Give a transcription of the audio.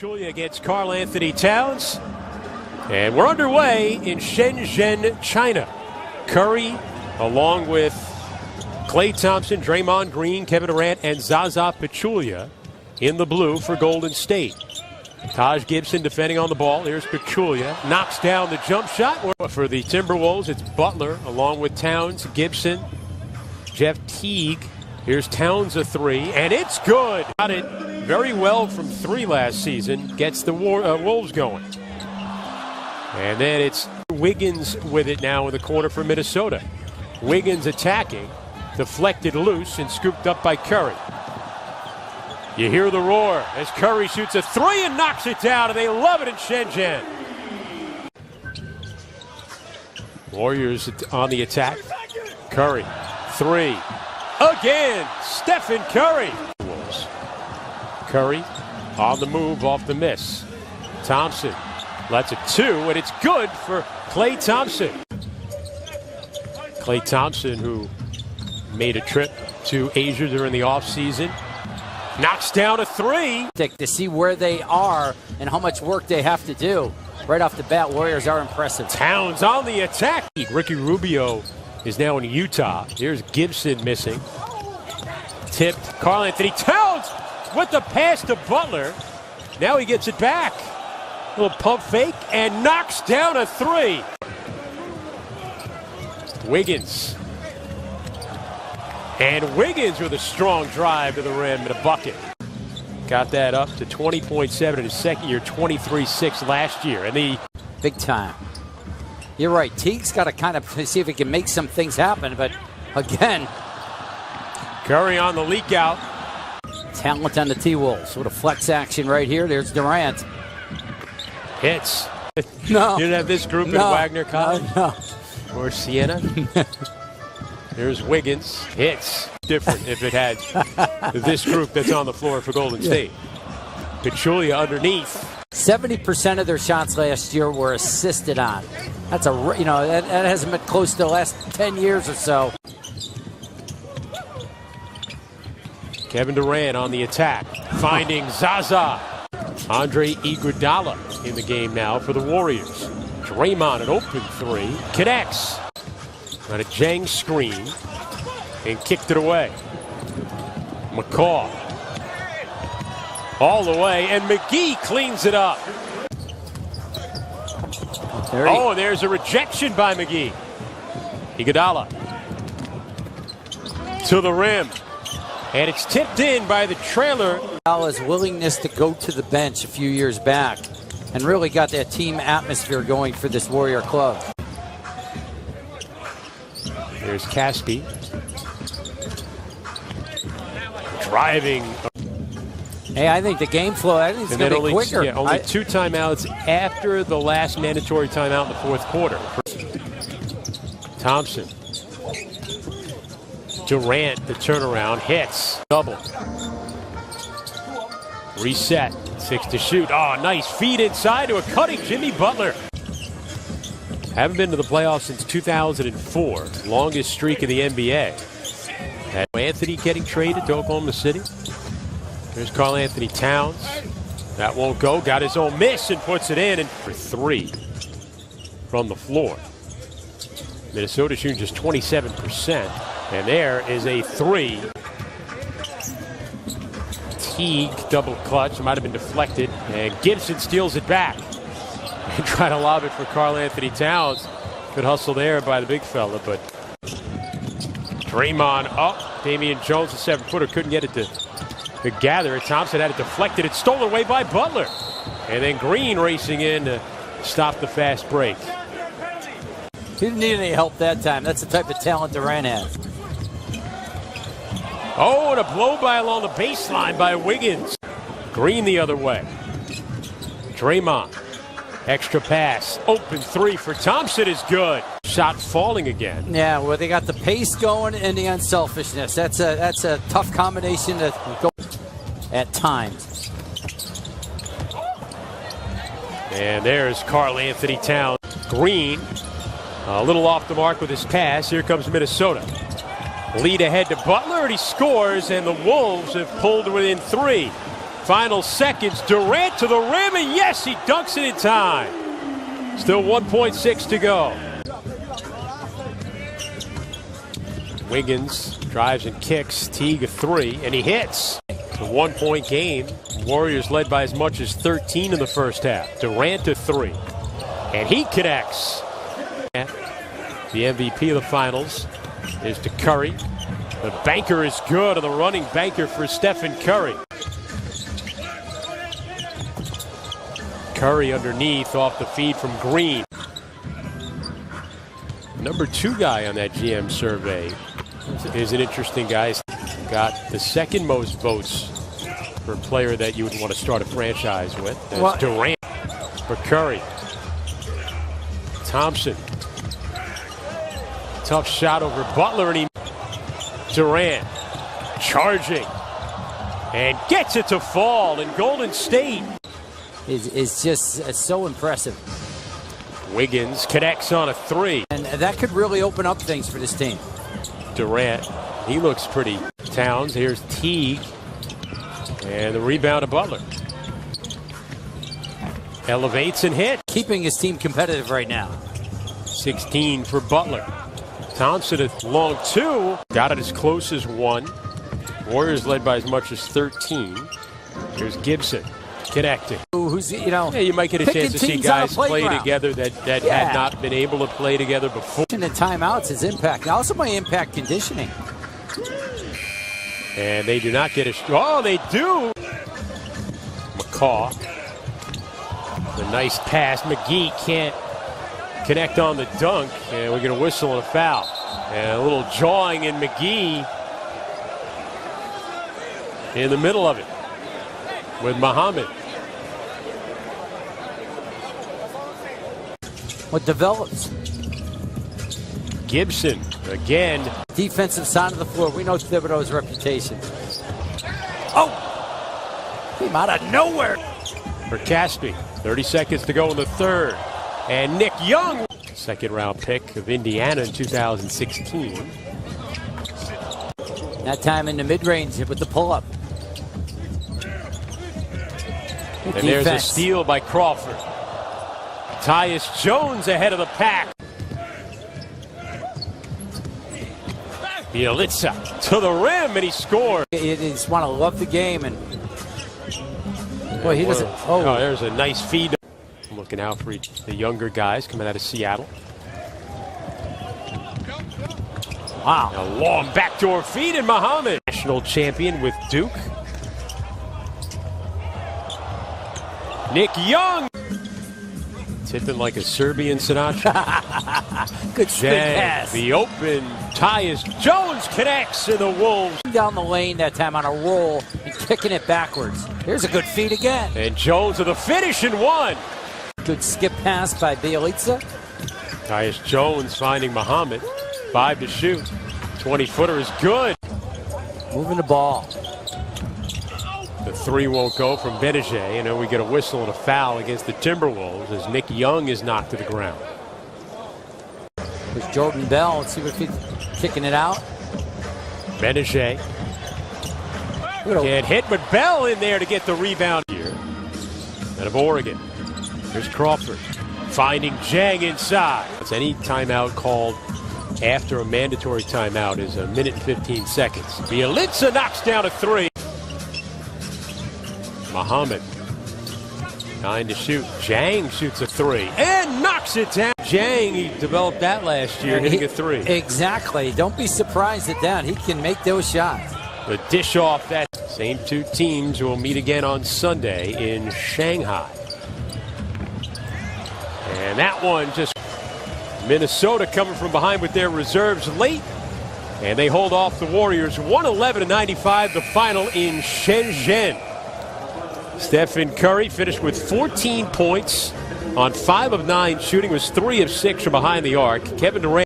Pachulia against Karl Anthony Towns. And we're underway in Shenzhen, China. Curry, along with Klay Thompson, Draymond Green, Kevin Durant, and Zaza Pachulia in the blue for Golden State. Taj Gibson defending on the ball. Here's Pachulia. Knocks down the jump shot. For the Timberwolves, it's Butler along with Towns, Gibson, Jeff Teague. Here's Towns a three, and it's good. Got it very well from three last season. Gets the Wolves going. And then it's Wiggins with it now in the corner for Minnesota. Wiggins attacking. Deflected loose and scooped up by Curry. You hear the roar as Curry shoots a three and knocks it down, and they love it in Shenzhen. Warriors on the attack. Curry, three. Again, Stephen Curry. Curry on the move off the miss. Thompson lets it two, and it's good for Klay Thompson. Klay Thompson, who made a trip to Asia during the offseason, knocks down a three. To see where they are and how much work they have to do. Right off the bat, Warriors are impressive. Towns on the attack. Ricky Rubio is now in Utah. Here's Gibson missing. Tipped. Karl Anthony Towns with the pass to Butler. Now he gets it back. A little pump fake and knocks down a three. Wiggins. And Wiggins with a strong drive to the rim and a bucket. Got that up to 20.7 in his second year, 23-6 last year. And the big time. You're right. Teague's got to kind of see if he can make some things happen. But again, Curry on the leak out. Talent on the T-Wolves with a flex action right here. There's Durant. Hits. No. You didn't have this group in Wagner College? No. Or Siena? There's Wiggins. Hits. Different if it had this group that's on the floor for Golden State. Pachulia underneath. 70% of their shots last year were assisted on. That's that hasn't been close to the last 10 years or so. Kevin Durant on the attack, finding Zaza. Andre Iguodala in the game now for the Warriors. Draymond an open three, connects on a Jang screen and kicked it away. McCaw all the way, and McGee cleans it up. Oh, there's a rejection by McGee. Iguodala to the rim, and it's tipped in by the trailer. Iguodala's willingness to go to the bench a few years back and really got that team atmosphere going for this Warrior club. There's Caspi driving. Hey, I think the game flow, I think it's going to be quicker. Yeah, only two timeouts after the last mandatory timeout in the fourth quarter. Thompson. Durant, the turnaround, hits. Double. Reset. 6 to shoot. Oh, nice feed inside to a cutting Jimmy Butler. Haven't been to the playoffs since 2004. Longest streak in the NBA. Had Anthony getting traded to Oklahoma City. There's Karl Anthony Towns. That won't go. Got his own miss and puts it in. And for three from the floor. Minnesota shooting just 27%. And there is a three. Teague double clutch. Might have been deflected. And Gibson steals it back. And trying to lob it for Karl Anthony Towns. Good hustle there by the big fella. But Draymond up. Damian Jones, the 7-footer, couldn't get it to gather it. Thompson had it deflected. It's stolen away by Butler. And then Green racing in to stop the fast break. He didn't need any help that time. That's the type of talent Durant has. Oh, and a blow-by along the baseline by Wiggins. Green the other way. Draymond. Extra pass. Open three for Thompson is good. Shot falling again. Yeah, well, they got the pace going and the unselfishness. That's a tough combination to go at times. And there's Karl Anthony Towns. Green, a little off the mark with his pass. Here comes Minnesota. Lead ahead to Butler, and he scores, and the Wolves have pulled within three. Final seconds, Durant to the rim, and yes, he dunks it in time. Still 1.6 to go. Wiggins drives and kicks, Teague a three, and he hits. It's a 1 point game. Warriors led by as much as 13 in the first half. Durant a three, and he connects. The MVP of the finals is to Curry. The banker is good, and the running banker for Stephen Curry. Curry underneath off the feed from Green. Number 2 guy on that GM survey is an interesting guy. He's got the second most votes for a player that you would want to start a franchise with. That's Durant for Curry. Thompson. Tough shot over Butler, and he Durant charging and gets it to fall, in Golden State is just so impressive. Wiggins connects on a three, and that could really open up things for this team. Durant, he looks pretty. Towns, here's Teague, and the rebound to Butler. Elevates and hit, keeping his team competitive right now. 16 for Butler. Thompson a long two, got it as close as 1. Warriors led by as much as 13. Here's Gibson connecting. Who's, you know, you might get a chance to see guys play together that had not been able to play together before. And timeouts his impact. Also my impact conditioning. And they do not get a oh, they do. McCaw. The nice pass. McGee can't connect on the dunk, and we're going to whistle and a foul. And a little jawing in McGee in the middle of it with Muhammad. What develops? Gibson again. Defensive side of the floor. We know Thibodeau's reputation. Oh! Came out of nowhere. For Caspi. 30 seconds to go in the third. And Nick Young, second round pick of Indiana in 2016. That time in the mid-range with the pull-up. And there's a steal by Crawford. Tyus Jones ahead of the pack. Bielitsa to the rim, and he scored. You just want to love the game, and boy, he doesn't. Oh, there's a nice feed. I'm looking out for the younger guys coming out of Seattle. Wow. A long backdoor feed in Muhammad. National champion with Duke. Nick Young. Tipping like a Serbian Sinatra. Good spin pass. The open. Tyus Jones connects in the Wolves. Down the lane that time on a roll and kicking it backwards. Here's a good feed again. And Jones with the finish in 1. Good skip pass by Bielitsa. Tyus Jones finding Muhammad. 5 to shoot. 20-footer is good. Moving the ball. The 3 won't go from Benege, and then we get a whistle and a foul against the Timberwolves as Nick Young is knocked to the ground. There's Jordan Bell. Let's see if he's kicking it out. Benege. Can't hit, but Bell in there to get the rebound here. Out of Oregon. Here's Crawford. Finding Jang inside. It's any timeout called after a mandatory timeout is a minute and 15 seconds. Bielitsa knocks down a 3. Muhammad. 9 to shoot. Jang shoots a 3 and knocks it down. Jang, he developed that last year, hitting a 3. Exactly. Don't be surprised at that. He can make those shots. The dish off that. Same 2 teams will meet again on Sunday in Shanghai. And that one just Minnesota coming from behind with their reserves late. And they hold off the Warriors 111-95, the final in Shenzhen. Stephen Curry finished with 14 points on 5 of 9 shooting, was 3 of 6 from behind the arc. Kevin Durant